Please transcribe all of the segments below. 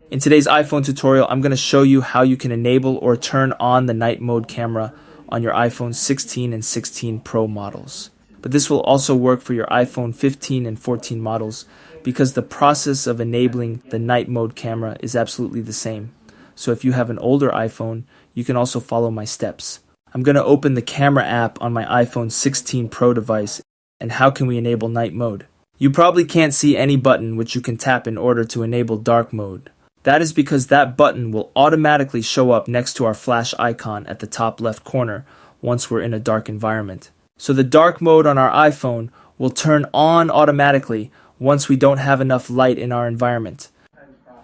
In today's iPhone tutorial, I'm going to show you how you can enable or turn on the night mode camera on your iPhone 16 and 16 Pro models. But this will also work for your iPhone 15 and 14 models because the process of enabling the night mode camera is absolutely the same. So if you have an older iPhone, you can also follow my steps. I'm going to open the camera app on my iPhone 16 Pro device. And how can we enable night mode? You probably can't see any button which you can tap in order to enable dark mode. That is because that button will automatically show up next to our flash icon at the top left corner once we're in a dark environment. So the dark mode on our iPhone will turn on automatically once we don't have enough light in our environment.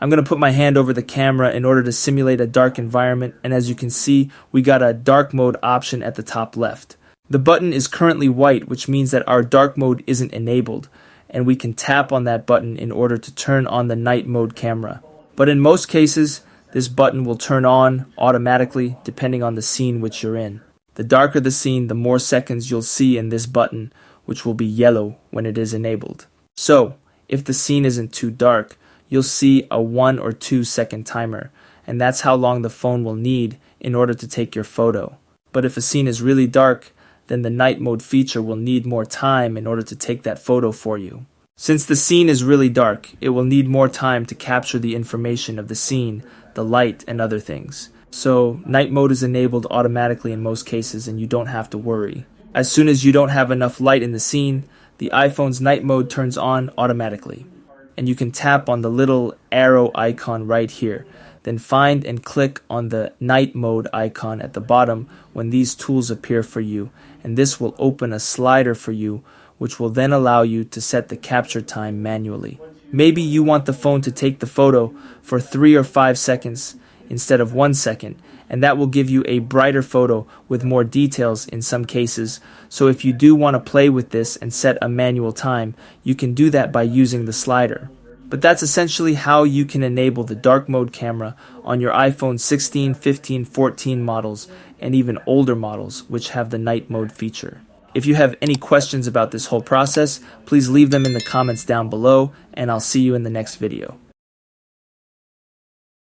I'm going to put my hand over the camera in order to simulate a dark environment, and as you can see, we got a dark mode option at the top left. The button is currently white, which means that our dark mode isn't enabled, and we can tap on that button in order to turn on the night mode camera. But in most cases, this button will turn on automatically depending on the scene which you're in. The darker the scene, the more seconds you'll see in this button, which will be yellow when it is enabled. So, if the scene isn't too dark, you'll see a 1 or 2 second timer, and that's how long the phone will need in order to take your photo. But if a scene is really dark, then the night mode feature will need more time in order to take that photo for you. Since the scene is really dark, it will need more time to capture the information of the scene, the light, and other things. So, night mode is enabled automatically in most cases and you don't have to worry. As soon as you don't have enough light in the scene, the iPhone's night mode turns on automatically. And you can tap on the little arrow icon right here. Then find and click on the night mode icon at the bottom when these tools appear for you. And this will open a slider for you, which will then allow you to set the capture time manually. Maybe you want the phone to take the photo for 3 or 5 seconds instead of 1 second, and that will give you a brighter photo with more details in some cases. So if you do want to play with this and set a manual time, you can do that by using the slider. But that's essentially how you can enable the dark mode camera on your iPhone 16, 15, 14 models, and even older models which have the night mode feature. If you have any questions about this whole process, please leave them in the comments down below, and I'll see you in the next video.